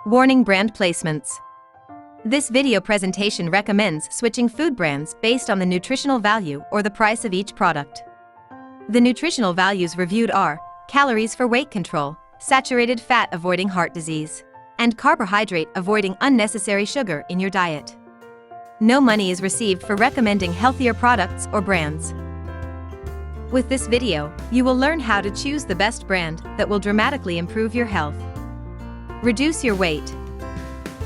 Warning: brand placements. This video presentation recommends switching food brands based on the nutritional value or the price of each product. The nutritional values reviewed are calories for weight control, saturated fat avoiding heart disease, and carbohydrate avoiding unnecessary sugar in your diet. No money is received for recommending healthier products or brands. With this video, you will learn how to choose the best brand that will dramatically improve your health. Reduce your weight.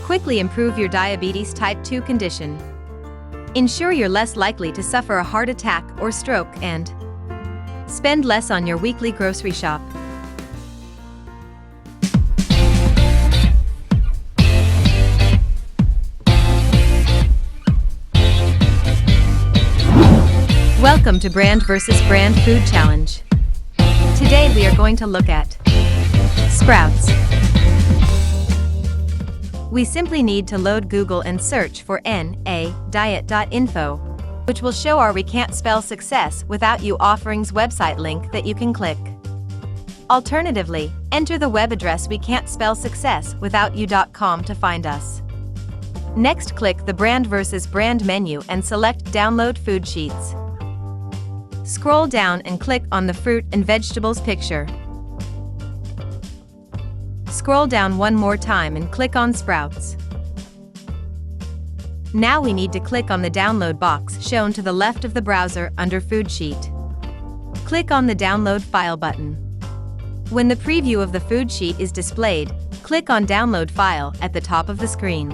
Quickly improve your diabetes type 2 condition. Ensure you're less likely to suffer a heart attack or stroke, and spend less on your weekly grocery shop. Welcome to Brand vs. Brand Food Challenge. Today we are going to look at Sprouts. We simply need to load Google and search for diet.info, which will show our We Can't Spell Success Without You offerings website link that you can click. Alternatively, enter the web address we can't spell success without you.com to find us. Next, click the Brand vs. Brand menu and select Download Food Sheets. Scroll down and click on the fruit and vegetables picture. Scroll down one more time and click on Sprouts. Now we need to click on the download box shown to the left of the browser under Food Sheet. Click on the Download File button. When the preview of the food sheet is displayed, click on Download File at the top of the screen.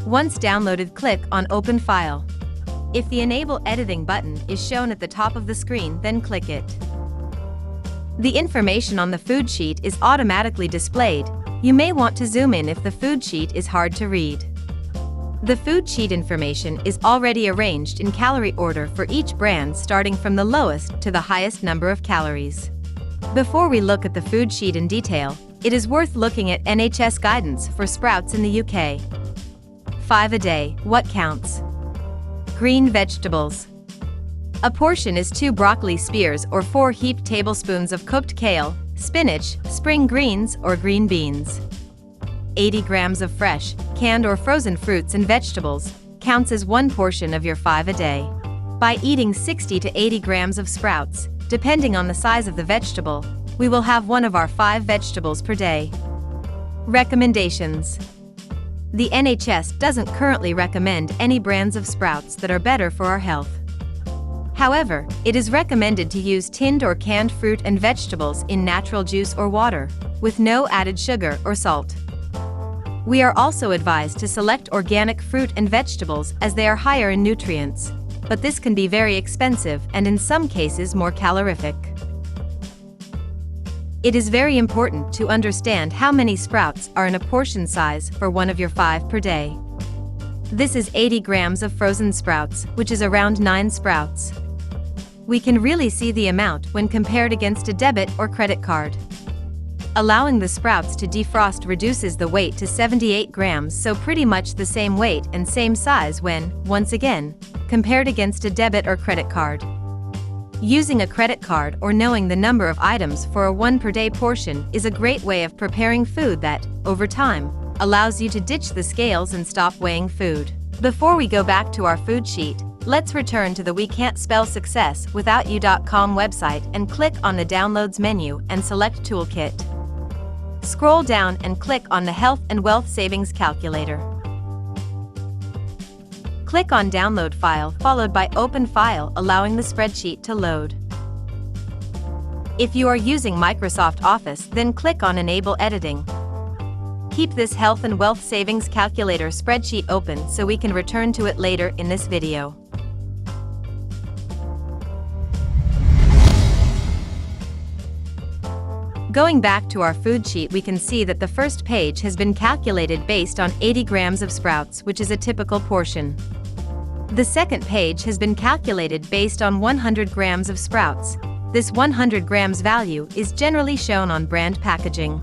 Once downloaded, click on Open File. If the Enable Editing button is shown at the top of the screen, then click it. The information on the food sheet is automatically displayed. You may want to zoom in if the food sheet is hard to read. The food sheet information is already arranged in calorie order for each brand, starting from the lowest to the highest number of calories. Before we look at the food sheet in detail, it is worth looking at NHS Guidance for Sprouts in the UK. 5 a day, what counts? Green vegetables. A portion is 2 broccoli spears or 4 heaped tablespoons of cooked kale, spinach, spring greens, or green beans. 80 grams of fresh, canned or frozen fruits and vegetables counts as 1 portion of your 5 a day. By eating 60 to 80 grams of sprouts, depending on the size of the vegetable, we will have 1 of our 5 vegetables per day. Recommendations. The NHS doesn't currently recommend any brands of sprouts that are better for our health. However, it is recommended to use tinned or canned fruit and vegetables in natural juice or water, with no added sugar or salt. We are also advised to select organic fruit and vegetables as they are higher in nutrients, but this can be very expensive and in some cases more calorific. It is very important to understand how many sprouts are in a portion size for 1 of your 5 per day. This is 80 grams of frozen sprouts, which is around 9 sprouts. We can really see the amount when compared against a debit or credit card. Allowing the sprouts to defrost reduces the weight to 78 grams, so pretty much the same weight and same size when, once again, compared against a debit or credit card. Using a credit card or knowing the number of items for a 1 per day portion is a great way of preparing food that, over time, allows you to ditch the scales and stop weighing food. Before we go back to our food sheet, let's return to the We Can't Spell Success Without You.com website and click on the Downloads menu and select Toolkit. Scroll down and click on the Health and Wealth Savings Calculator. Click on Download File followed by Open File, allowing the spreadsheet to load. If you are using Microsoft Office, then click on Enable Editing. Keep this Health and Wealth Savings Calculator spreadsheet open so we can return to it later in this video. Going back to our food sheet, we can see that the first page has been calculated based on 80 grams of sprouts, which is a typical portion. The second page has been calculated based on 100 grams of sprouts. This 100 grams value is generally shown on brand packaging.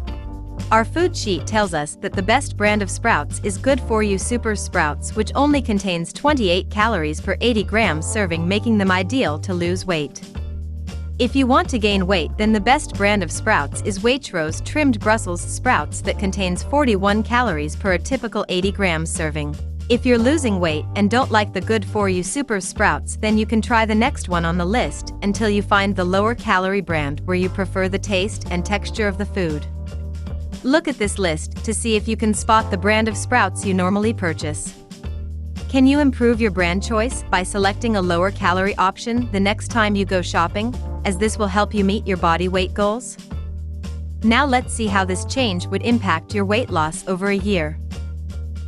Our food sheet tells us that the best brand of sprouts is Good For You Super Sprouts, which only contains 28 calories per 80 grams serving, making them ideal to lose weight. If you want to gain weight, then the best brand of sprouts is Waitrose trimmed Brussels sprouts that contains 41 calories per a typical 80 grams serving. If you're losing weight and don't like the good for you super sprouts, then you can try the next one on the list until you find the lower calorie brand where you prefer the taste and texture of the food. Look at this list to see if you can spot the brand of sprouts you normally purchase. Can you improve your brand choice by selecting a lower calorie option the next time you go shopping, as this will help you meet your body weight goals? Now let's see how this change would impact your weight loss over a year.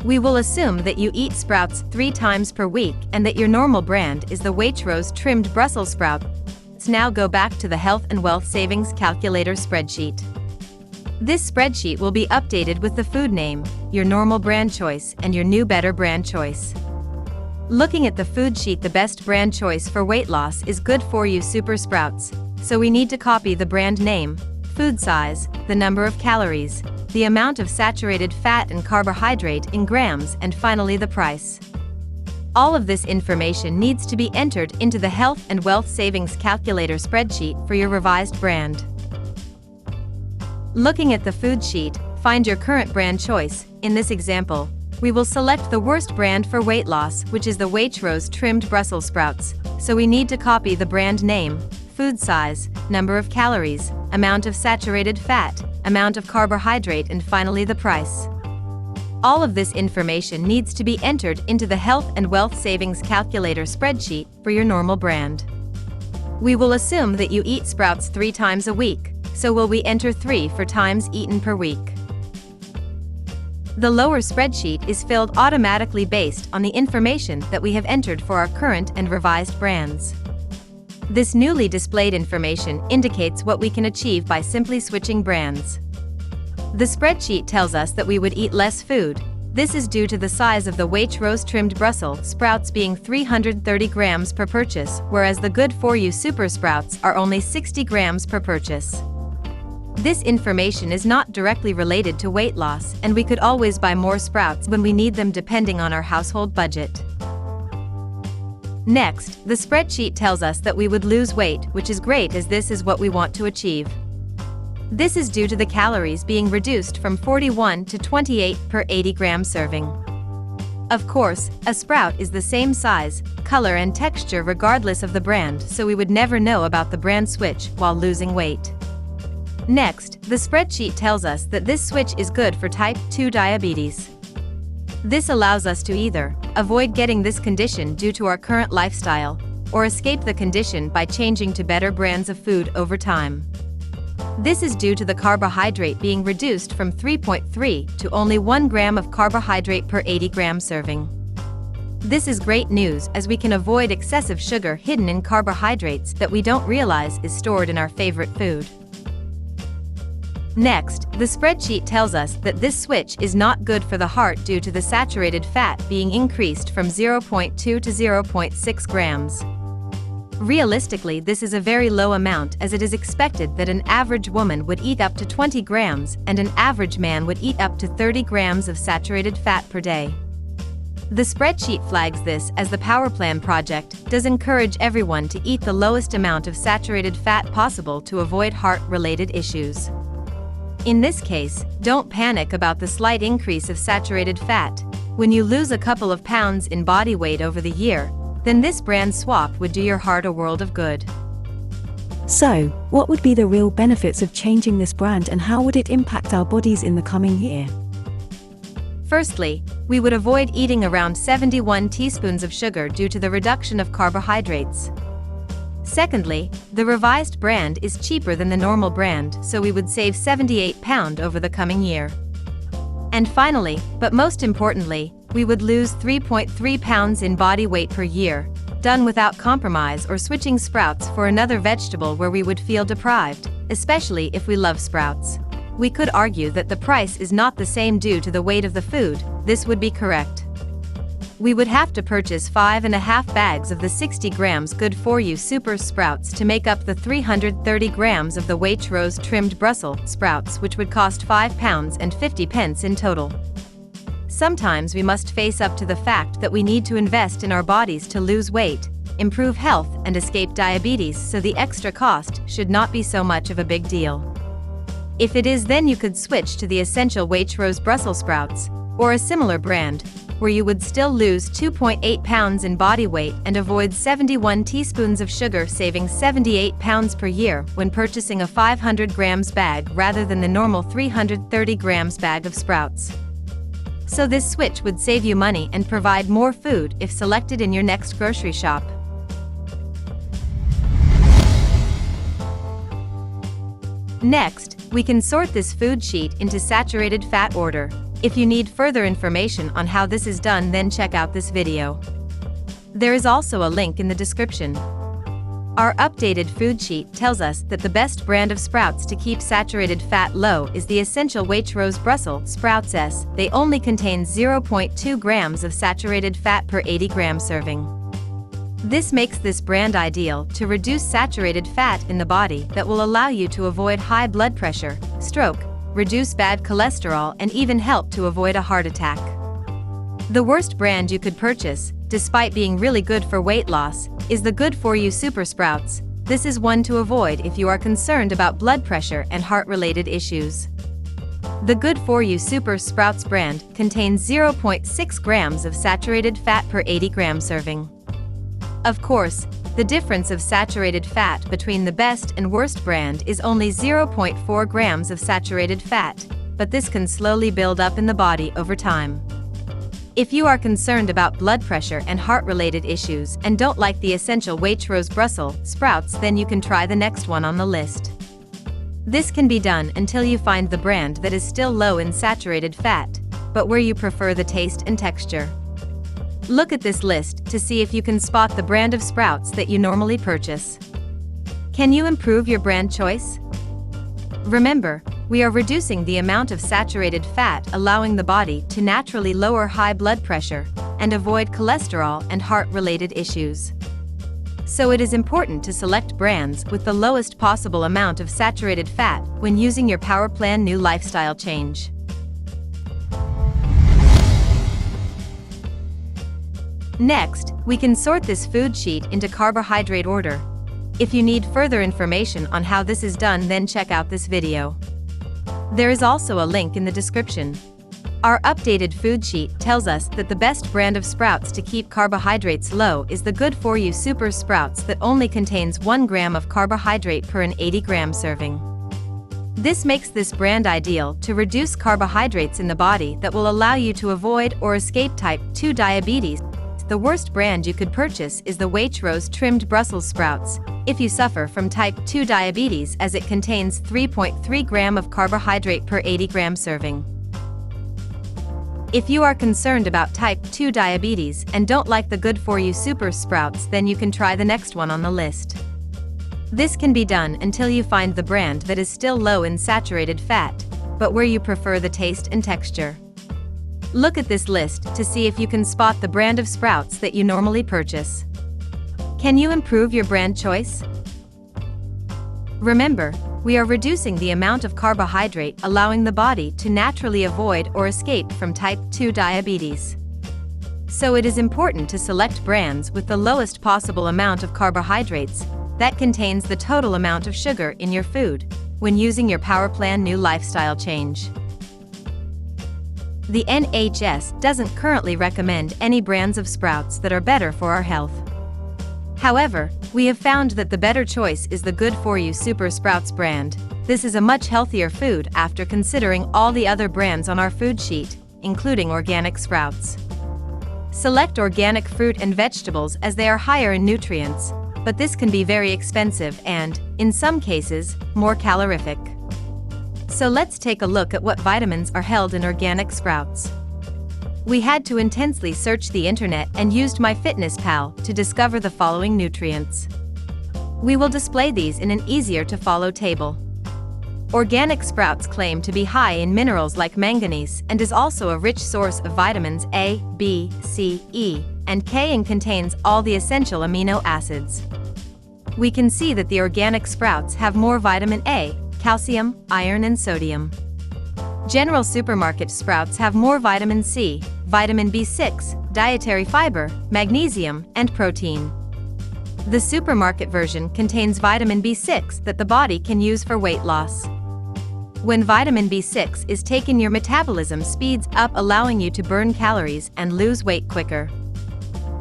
We will assume that you eat sprouts 3 times per week and that your normal brand is the Waitrose trimmed Brussels sprout. Let's now go back to the Health and Wealth Savings Calculator spreadsheet. This spreadsheet will be updated with the food name, your normal brand choice, and your new better brand choice. Looking at the food sheet, the best brand choice for weight loss is Good For You Super Sprouts, so we need to copy the brand name, food size, the number of calories, the amount of saturated fat and carbohydrate in grams, and finally the price. All of this information needs to be entered into the Health and Wealth Savings Calculator spreadsheet for your revised brand. Looking at the food sheet, find your current brand choice. In this example, we will select the worst brand for weight loss, which is the Waitrose trimmed Brussels sprouts, so we need to copy the brand name, food size, number of calories, amount of saturated fat, amount of carbohydrate, and finally the price. All of this information needs to be entered into the Health and Wealth Savings Calculator spreadsheet for your normal brand. We will assume that you eat sprouts 3 times a week, so will we enter 3 for times eaten per week. The lower spreadsheet is filled automatically based on the information that we have entered for our current and revised brands. This newly displayed information indicates what we can achieve by simply switching brands. The spreadsheet tells us that we would eat less food. This is due to the size of the Waitrose trimmed Brussels sprouts being 330 grams per purchase, whereas the Good For You Super Sprouts are only 60 grams per purchase. This information is not directly related to weight loss, and we could always buy more sprouts when we need them depending on our household budget. Next, the spreadsheet tells us that we would lose weight, which is great as this is what we want to achieve. This is due to the calories being reduced from 41 to 28 per 80 gram serving. Of course, a sprout is the same size, color and texture regardless of the brand, so we would never know about the brand switch while losing weight. Next, the spreadsheet tells us that this switch is good for type 2 diabetes. This allows us to either avoid getting this condition due to our current lifestyle, or escape the condition by changing to better brands of food over time. This is due to the carbohydrate being reduced from 3.3 to only 1 gram of carbohydrate per 80 gram serving. This is great news as we can avoid excessive sugar hidden in carbohydrates that we don't realize is stored in our favorite food. Next, the spreadsheet tells us that this switch is not good for the heart due to the saturated fat being increased from 0.2 to 0.6 grams. Realistically, this is a very low amount as it is expected that an average woman would eat up to 20 grams and an average man would eat up to 30 grams of saturated fat per day. The spreadsheet flags this as the PowerPlan project does encourage everyone to eat the lowest amount of saturated fat possible to avoid heart-related issues. In this case, don't panic about the slight increase of saturated fat. When you lose a couple of pounds in body weight over the year, then this brand swap would do your heart a world of good. So, what would be the real benefits of changing this brand and how would it impact our bodies in the coming year? Firstly, we would avoid eating around 71 teaspoons of sugar due to the reduction of carbohydrates. Secondly, the revised brand is cheaper than the normal brand, so we would save £78 over the coming year. And finally, but most importantly, we would lose 3.3 pounds in body weight per year, done without compromise or switching sprouts for another vegetable where we would feel deprived, especially if we love sprouts. We could argue that the price is not the same due to the weight of the food. This would be correct. We would have to purchase 5.5 bags of the 60 grams Good For You Super Sprouts to make up the 330 grams of the Waitrose trimmed Brussels sprouts, which would cost £5.50 in total. Sometimes we must face up to the fact that we need to invest in our bodies to lose weight, improve health, and escape diabetes, so the extra cost should not be so much of a big deal. If it is, then you could switch to the essential Waitrose Brussels sprouts, or a similar brand, where you would still lose 2.8 pounds in body weight and avoid 71 teaspoons of sugar, saving 78 pounds per year when purchasing a 500 grams bag rather than the normal 330 grams bag of sprouts. So this switch would save you money and provide more food if selected in your next grocery shop. Next, we can sort this food sheet into saturated fat order. If you need further information on how this is done, then check out this video. There is also a link in the description. Our updated food sheet tells us that the best brand of sprouts to keep saturated fat low is the essential Waitrose Brussels Sprouts S. They only contain 0.2 grams of saturated fat per 80 gram serving. This makes this brand ideal to reduce saturated fat in the body that will allow you to avoid high blood pressure, stroke, reduce bad cholesterol, and even help to avoid a heart attack. The worst brand you could purchase, despite being really good for weight loss, is the Good For You Super Sprouts. This is one to avoid if you are concerned about blood pressure and heart-related issues. The Good For You Super Sprouts brand contains 0.6 grams of saturated fat per 80 gram serving. Of course, the difference of saturated fat between the best and worst brand is only 0.4 grams of saturated fat, but this can slowly build up in the body over time. If you are concerned about blood pressure and heart-related issues and don't like the essential Waitrose Brussels sprouts, then you can try the next one on the list. This can be done until you find the brand that is still low in saturated fat, but where you prefer the taste and texture. Look at this list to see if you can spot the brand of sprouts that you normally purchase. Can you improve your brand choice? Remember, we are reducing the amount of saturated fat, allowing the body to naturally lower high blood pressure and avoid cholesterol and heart-related issues. So it is important to select brands with the lowest possible amount of saturated fat when using your PowerPlan new lifestyle change. Next, we can sort this food sheet into carbohydrate order. If you need further information on how this is done, then check out this video. There is also a link in the description. Our updated food sheet tells us that the best brand of sprouts to keep carbohydrates low is the Good For You Super Sprouts that only contains 1 gram of carbohydrate per an 80 gram serving. This makes this brand ideal to reduce carbohydrates in the body that will allow you to avoid or escape type 2 diabetes. The worst brand you could purchase is the Waitrose Trimmed Brussels Sprouts, if you suffer from type 2 diabetes, as it contains 3.3 gram of carbohydrate per 80 gram serving. If you are concerned about type 2 diabetes and don't like the Good For You Super Sprouts, then you can try the next one on the list. This can be done until you find the brand that is still low in saturated fat, but where you prefer the taste and texture. Look at this list to see if you can spot the brand of sprouts that you normally purchase. Can you improve your brand choice? Remember, we are reducing the amount of carbohydrate, allowing the body to naturally avoid or escape from type 2 diabetes. So it is important to select brands with the lowest possible amount of carbohydrates that contains the total amount of sugar in your food when using your PowerPlan new lifestyle change. The NHS doesn't currently recommend any brands of sprouts that are better for our health. However, we have found that the better choice is the Good For You Super Sprouts brand. This is a much healthier food after considering all the other brands on our food sheet, including organic sprouts. Select organic fruit and vegetables as they are higher in nutrients, but this can be very expensive and, in some cases, more calorific. So let's take a look at what vitamins are held in organic sprouts. We had to intensely search the internet and used MyFitnessPal to discover the following nutrients. We will display these in an easier to follow table. Organic sprouts claim to be high in minerals like manganese and is also a rich source of vitamins A, B, C, E, and K, and contains all the essential amino acids. We can see that the organic sprouts have more vitamin A, calcium, iron, and sodium. General supermarket sprouts have more vitamin C, vitamin B6, dietary fiber, magnesium, and protein. The supermarket version contains vitamin B6 that the body can use for weight loss. When vitamin B6 is taken, your metabolism speeds up, allowing you to burn calories and lose weight quicker.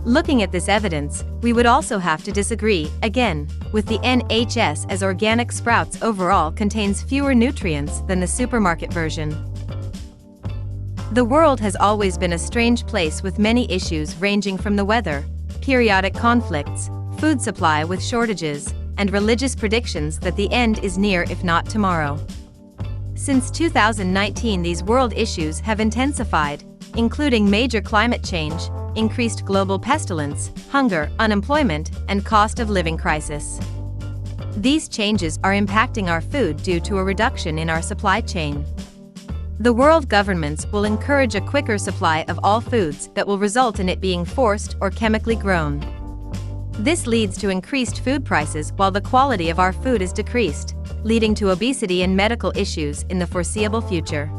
Looking at this evidence, we would also have to disagree, again, with the NHS, as organic sprouts overall contains fewer nutrients than the supermarket version. The world has always been a strange place with many issues ranging from the weather, periodic conflicts, food supply with shortages, and religious predictions that the end is near, if not tomorrow. Since 2019, these world issues have intensified, including major climate change, increased global pestilence, hunger, unemployment, and cost of living crisis. These changes are impacting our food due to a reduction in our supply chain. The world governments will encourage a quicker supply of all foods that will result in it being forced or chemically grown. This leads to increased food prices while the quality of our food is decreased, leading to obesity and medical issues in the foreseeable future.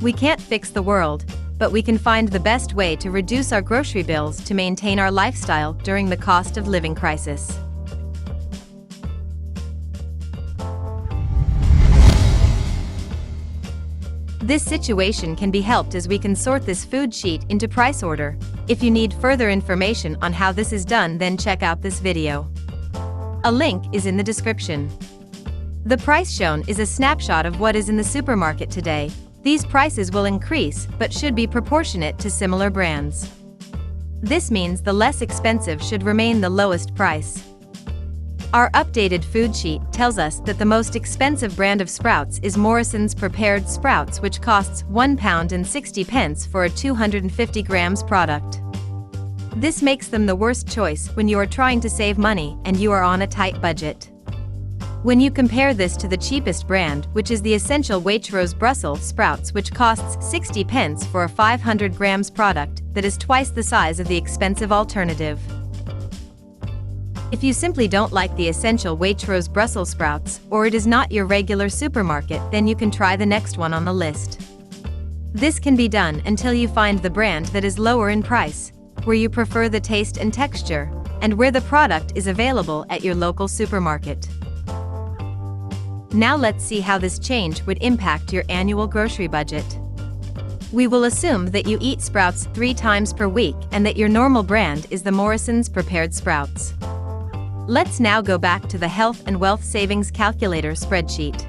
We can't fix the world, but we can find the best way to reduce our grocery bills to maintain our lifestyle during the cost of living crisis. This situation can be helped as we can sort this food sheet into price order. If you need further information on how this is done, then check out this video. A link is in the description. The price shown is a snapshot of what is in the supermarket today. These prices will increase but should be proportionate to similar brands. This means the less expensive should remain the lowest price. Our updated food sheet tells us that the most expensive brand of sprouts is Morrison's Prepared Sprouts, which costs £1.60 for a 250 grams product. This makes them the worst choice when you are trying to save money and you are on a tight budget. When you compare this to the cheapest brand, which is the essential Waitrose Brussels sprouts, which costs 60 pence for a 500 grams product that is twice the size of the expensive alternative. If you simply don't like the essential Waitrose Brussels sprouts, or it is not your regular supermarket, then you can try the next one on the list. This can be done until you find the brand that is lower in price, where you prefer the taste and texture, and where the product is available at your local supermarket. Now let's see how this change would impact your annual grocery budget. We will assume that you eat sprouts 3 times per week and that your normal brand is the Morrison's Prepared Sprouts. Let's now go back to the Health and Wealth Savings Calculator spreadsheet.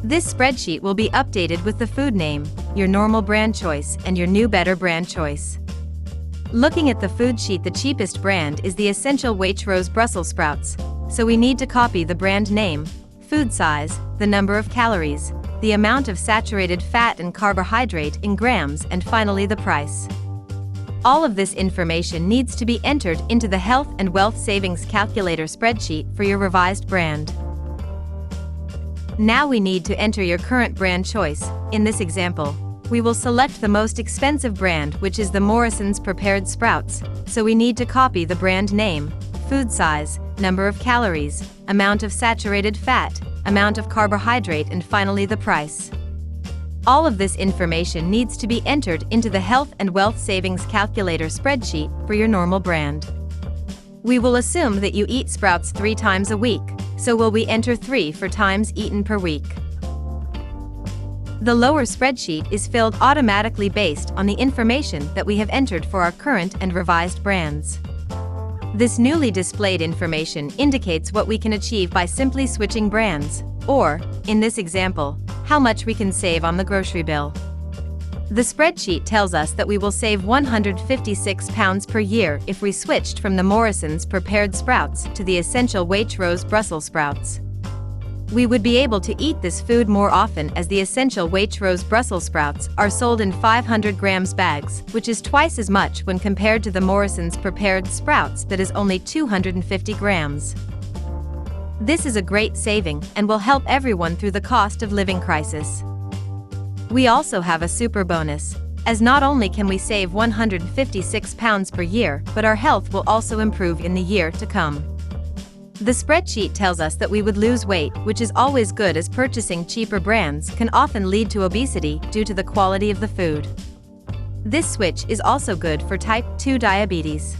This spreadsheet will be updated with the food name, your normal brand choice, and your new better brand choice. Looking at the food sheet, the cheapest brand is the essential Waitrose Brussels sprouts, so we need to copy the brand name, food size, the number of calories, the amount of saturated fat and carbohydrate in grams, and finally the price. All of this information needs to be entered into the Health and Wealth Savings Calculator spreadsheet for your revised brand. Now we need to enter your current brand choice. In this example, we will select the most expensive brand, which is the Morrison's Prepared Sprouts, so we need to copy the brand name, food size, number of calories, amount of saturated fat, amount of carbohydrate, and finally the price. All of this information needs to be entered into the Health and Wealth Savings Calculator spreadsheet for your normal brand. We will assume that you eat sprouts 3 times a week, so will we enter 3 for times eaten per week. The lower spreadsheet is filled automatically based on the information that we have entered for our current and revised brands. This newly displayed information indicates what we can achieve by simply switching brands, or, in this example, how much we can save on the grocery bill. The spreadsheet tells us that we will save £156 per year if we switched from the Morrison's Prepared Sprouts to the essential Waitrose Brussels sprouts. We would be able to eat this food more often, as the essential Waitrose Brussels sprouts are sold in 500 grams bags, which is twice as much when compared to the Morrison's Prepared Sprouts that is only 250 grams. This is a great saving and will help everyone through the cost of living crisis. We also have a super bonus, as not only can we save £156 per year, but our health will also improve in the year to come. The spreadsheet tells us that we would lose weight, which is always good, as purchasing cheaper brands can often lead to obesity due to the quality of the food. This switch is also good for type 2 diabetes.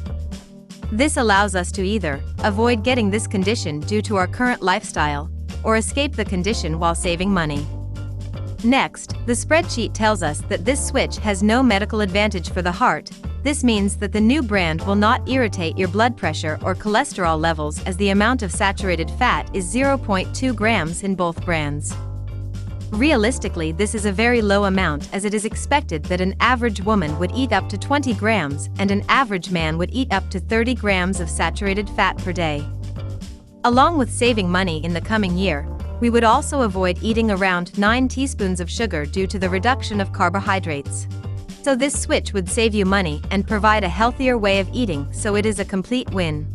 This allows us to either avoid getting this condition due to our current lifestyle, or escape the condition while saving money. Next, the spreadsheet tells us that this switch has no medical advantage for the heart. This means that the new brand will not irritate your blood pressure or cholesterol levels, as the amount of saturated fat is 0.2 grams in both brands. Realistically, this is a very low amount, as it is expected that an average woman would eat up to 20 grams and an average man would eat up to 30 grams of saturated fat per day. Along with saving money in the coming year, we would also avoid eating around 9 teaspoons of sugar due to the reduction of carbohydrates. So this switch would save you money and provide a healthier way of eating, so it is a complete win.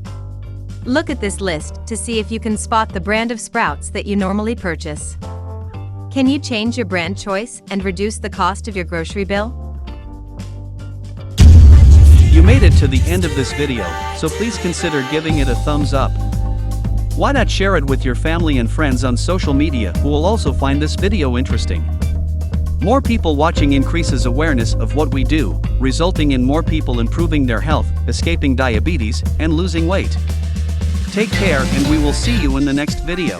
Look at this list to see if you can spot the brand of Sprouts that you normally purchase. Can you change your brand choice and reduce the cost of your grocery bill? You made it to the end of this video, so please consider giving it a thumbs up. Why not share it with your family and friends on social media who will also find this video interesting? More people watching increases awareness of what we do, resulting in more people improving their health, escaping diabetes, and losing weight. Take care, and we will see you in the next video.